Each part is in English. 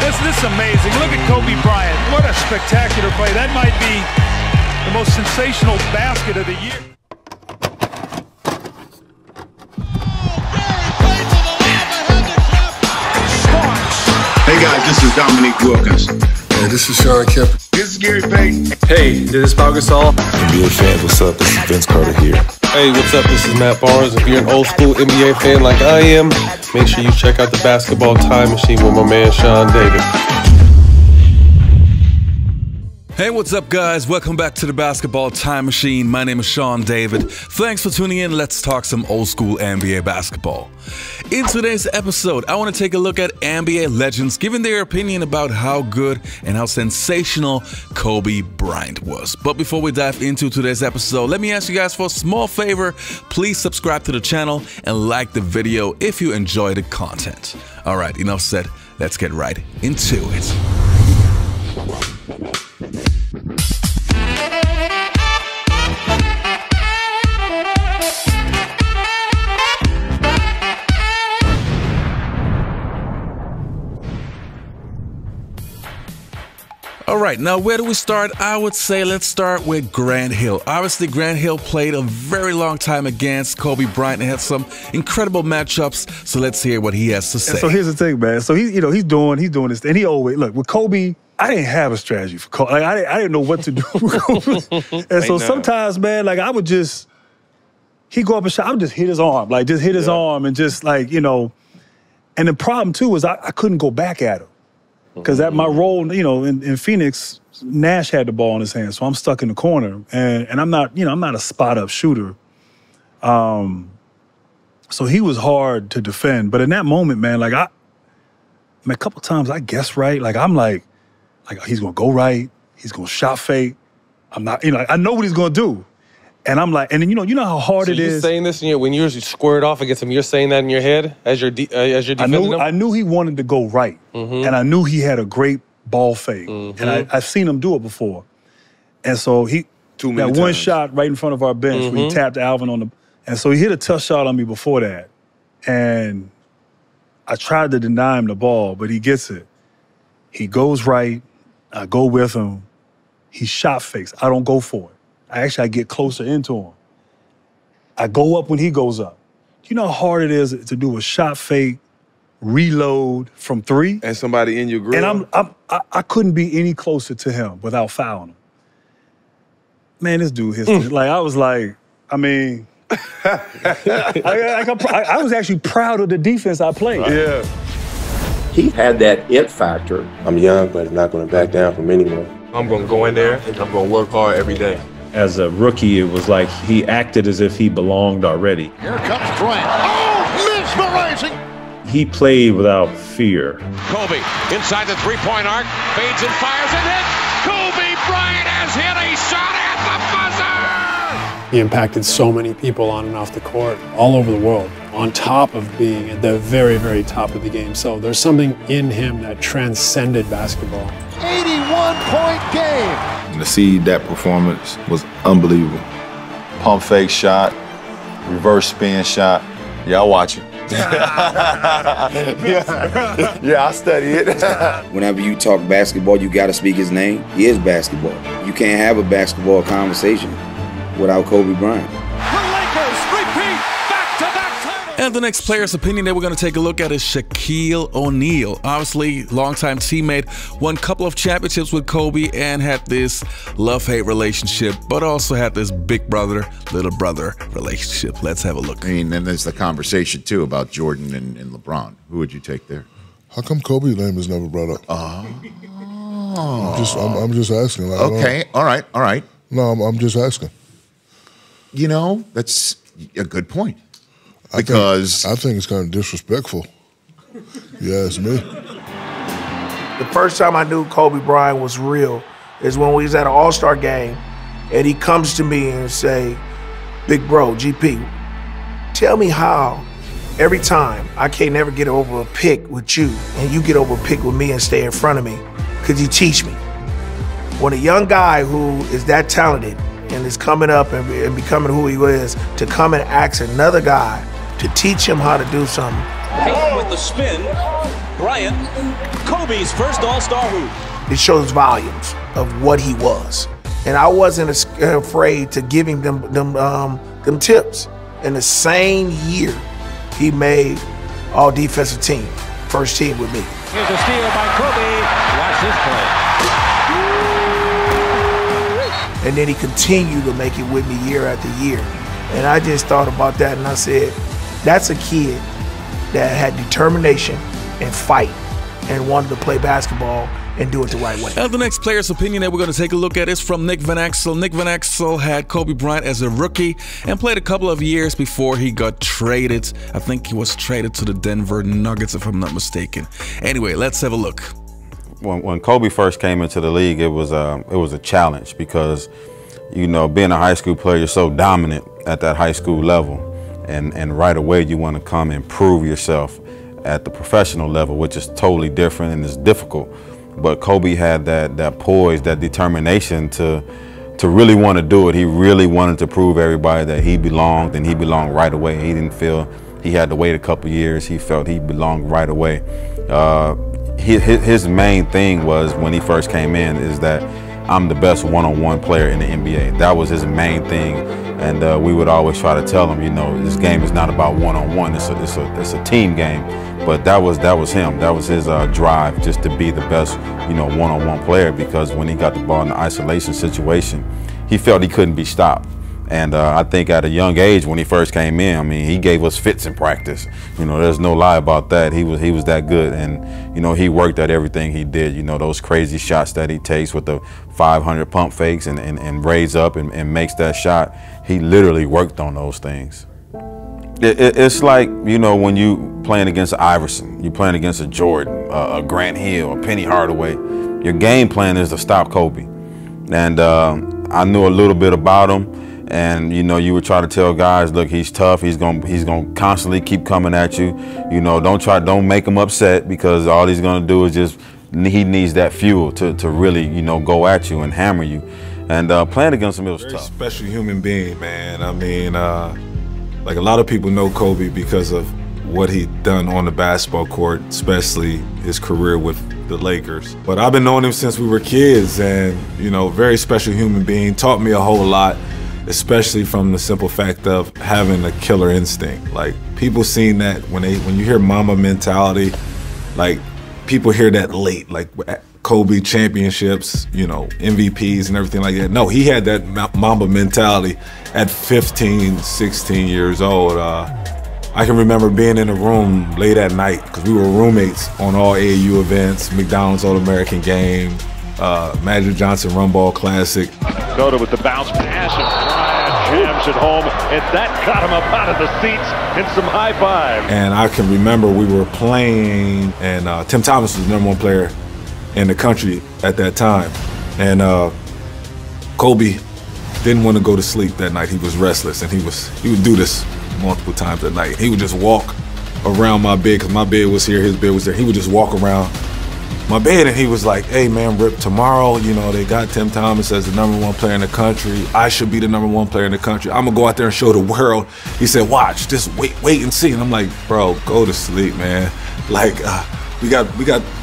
This is amazing. Look at Kobe Bryant. What a spectacular play. That might be the most sensational basket of the year. Hey guys, this is Dominique Wilkins. Hey, this is Sean Kemp. This is Gary Payton. Hey, this is Pau Gasol. NBA fans, what's up? This is Vince Carter here. Hey, what's up? This is Matt Barnes. If you're an old school NBA fan like I am, make sure you check out the Basketball Time Machine with my man Sean David. Hey, what's up, guys? Welcome back to the Basketball Time Machine. My name is Sean David. Thanks for tuning in. Let's talk some old school NBA basketball. In today's episode, I want to take a look at NBA legends giving their opinion about how good and how sensational Kobe Bryant was. But before we dive into today's episode, let me ask you guys for a small favor. Please subscribe to the channel and like the video if you enjoy the content. All right, enough said. Let's get right into it. All right, now where do we start? I would say let's start with Grant Hill. Obviously, Grant Hill played a very long time against Kobe Bryant and had some incredible matchups. So let's hear what he has to say. So here's the thing, man. So he's doing this, and he always look with Kobe. I didn't have a strategy for Kobe. Like I didn't know what to do with Kobe. And so sometimes, man, like I would just he'd go up and shot. I would just hit his arm, like just hit his arm, and just like And the problem too was I couldn't go back at him. Because at my role, in Phoenix, Nash had the ball in his hand, so I'm stuck in the corner, and I'm not, I'm not a spot-up shooter. So he was hard to defend. But in that moment, man, like a couple times I guessed right. Like I'm like he's gonna go right, he's gonna shot fake. I'm not, I know what he's gonna do. And I'm like, and then you know how hard it is. You're saying this, when you're squared off against him, you're saying that in your head as you're defending him? I knew he wanted to go right, and I knew he had a great ball fake, and I've seen him do it before. And so he got one shot right in front of our bench where he tapped Alvin on the, and so he hit a tough shot on me before that, and I tried to deny him the ball, but he gets it. He goes right, I go with him. He shot fakes. I don't go for it. I get closer into him. I go up when he goes up. Do you know how hard it is to do a shot fake, reload from three? And somebody in your grill. And I couldn't be any closer to him without fouling him. Man, this dude hits it. Like, I was like, I mean, I was actually proud of the defense I played. Right. Yeah. He had that it factor. I'm young, but I'm not going to back down from anyone. I'm going to go in there and I'm going to work hard every day. As a rookie, it was like he acted as if he belonged already. Here comes Bryant. Oh, mesmerizing! He played without fear. Kobe inside the three-point arc, fades and fires and hits. Kobe Bryant has hit a shot at the buzzer! He impacted so many people on and off the court, all over the world, on top of being at the very, very top of the game. So there's something in him that transcended basketball. 81-point game. And to see that performance was unbelievable. Pump fake shot, reverse spin shot. Yeah, I watch it. Yeah, I study it. Whenever you talk basketball, you got to speak his name. He is basketball. You can't have a basketball conversation without Kobe Bryant. And the next player's opinion that we're going to take a look at is Shaquille ONeal. Obviously, longtime teammate, won a couple of championships with Kobe and had this love-hate relationship, but also had this big brother, little brother relationship. Let's have a look. I mean, then there's the conversation, too, about Jordan and LeBron. Who would you take there? How come Kobe's name is never brought up? Oh. I'm just asking. Like, okay, all right. No, I'm just asking. That's a good point. Because I think it's kind of disrespectful. You ask me. The first time I knew Kobe Bryant was real is when we was at an All-Star game, and he comes to me and say, "Big bro, GP, tell me how every time I can't never get over a pick with you, and you get over a pick with me and stay in front of me. Could you teach me?" When a young guy who is that talented and is coming up and becoming who he is, to come and ask another guy to teach him how to do something. Payton with the spin, Bryant, Kobe's first All-Star hoop. It shows volumes of what he was. And I wasn't afraid to giving them tips. In the same year, he made all defensive team, first team with me. Here's a steal by Kobe. Watch this play. And then he continued to make it with me year after year. And I just thought about that and I said, that's a kid that had determination and fight and wanted to play basketball and do it the right way. Now, the next player's opinion that we're going to take a look at is from Nick Van Exel. Nick Van Exel had Kobe Bryant as a rookie and played a couple of years before he got traded. I think he was traded to the Denver Nuggets, if I'm not mistaken. Anyway, let's have a look. When Kobe first came into the league, it was a challenge because, you know, being a high school player, you're so dominant at that high school level, and right away you want to come and prove yourself at the professional level, which is totally different and is difficult. But Kobe had that poise, that determination to really want to do it. He really wanted to prove everybody that he belonged, and he belonged right away. He didn't feel he had to wait a couple years. He felt he belonged right away. His main thing was, when he first came in, is that I'm the best one-on-one player in the NBA. That was his main thing, and we would always try to tell him, you know, this game is not about one-on-one. It's a team game. But that was him. That was his drive, just to be the best, you know, one-on-one player. Because when he got the ball in the isolation situation, he felt he couldn't be stopped. And I think at a young age, when he first came in, I mean, he gave us fits in practice. You know, there's no lie about that. He was that good, and you know, he worked at everything he did. You know, those crazy shots that he takes with the 500 pump fakes and raise up and makes that shot. He literally worked on those things. It's like, you know, when you playing against Iverson, you playing against a Jordan, a Grant Hill, a Penny Hardaway. Your game plan is to stop Kobe. And I knew a little bit about him, and you know, you would try to tell guys, look, he's tough. He's gonna constantly keep coming at you. You know, don't make him upset, because all he's gonna do is he needs that fuel to really, you know, go at you and hammer you. And playing against him, it was tough. Special human being, man. I mean, like, a lot of people know Kobe because of what he done on the basketball court, especially his career with the Lakers. But I've been knowing him since we were kids, and, you know, very special human being, taught me a whole lot, especially from the simple fact of having a killer instinct. Like, people seen that when you hear Mamba mentality, like, people hear that late, like Kobe championships, you know, MVPs and everything like that. No, he had that Mamba mentality at 15, 16 years old. I can remember being in a room late at night, because we were roommates on all AAU events, McDonald's All-American Game, Magic Johnson Run Ball Classic. Dakota with the bounce pass, and Bryant jams it home, and that got him up out of the seats in some high five. And I can remember we were playing, and Tim Thomas was the #1 player in the country at that time. And Kobe didn't want to go to sleep that night. He was restless, and he would do this multiple times at night. He would just walk around my bed, because my bed was here, his bed was there. He would just walk around my bed, and he was like, hey man, Rip, tomorrow, you know, they got Tim Thomas as the #1 player in the country. I should be the #1 player in the country. I'm gonna go out there and show the world. He said, watch, just wait and see. And I'm like, bro, go to sleep, man. Like, we got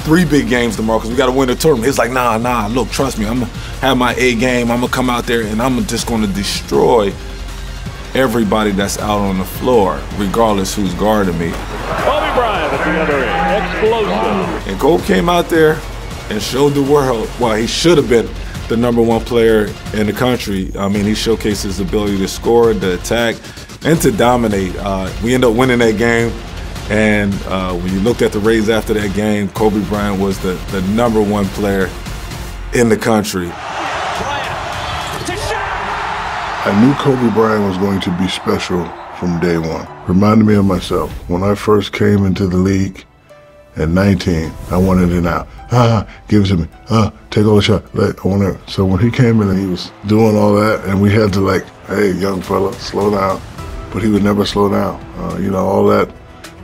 3 big games tomorrow, because we got to win the tournament. He's like, nah, look, trust me, I'm gonna have my A game. I'm gonna come out there, and I'm just gonna destroy everybody that's out on the floor, regardless who's guarding me. Kobe Bryant at the other end, explosive. And Kobe came out there and showed the world why he should have been the #1 player in the country. I mean, he showcased his ability to score, to attack, and to dominate. We ended up winning that game. And when you looked at the ratings after that game, Kobe Bryant was the #1 player in the country. I knew Kobe Bryant was going to be special from day one. Reminded me of myself. When I first came into the league at 19, I wanted it now. Give it to me. Take all the shot. I want it. So when he came in and he was doing all that, and we had to, like, hey, young fella, slow down. But he would never slow down. You know, all that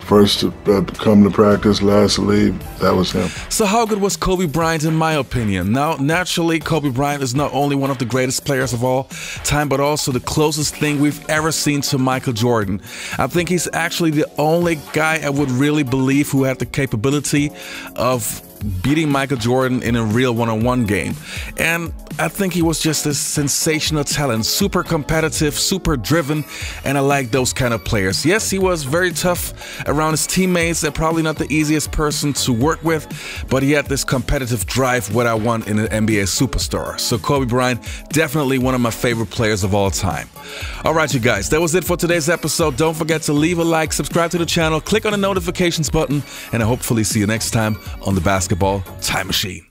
First to come to practice, last to leave, that was him. So how good was Kobe Bryant in my opinion? Now, naturally, Kobe Bryant is not only one of the greatest players of all time, but also the closest thing we've ever seen to Michael Jordan. I think he's actually the only guy I would really believe who had the capability of beating Michael Jordan in a real one-on-one game. And I think he was just a sensational talent, super competitive, super driven, and I like those kind of players. Yes, he was very tough around his teammates and probably not the easiest person to work with, but he had this competitive drive, what I want in an NBA superstar. So Kobe Bryant, definitely one of my favorite players of all time. All right, you guys, that was it for today's episode. Don't forget to leave a like, subscribe to the channel, click on the notifications button, and I hopefully see you next time on the Basketball Time Machine.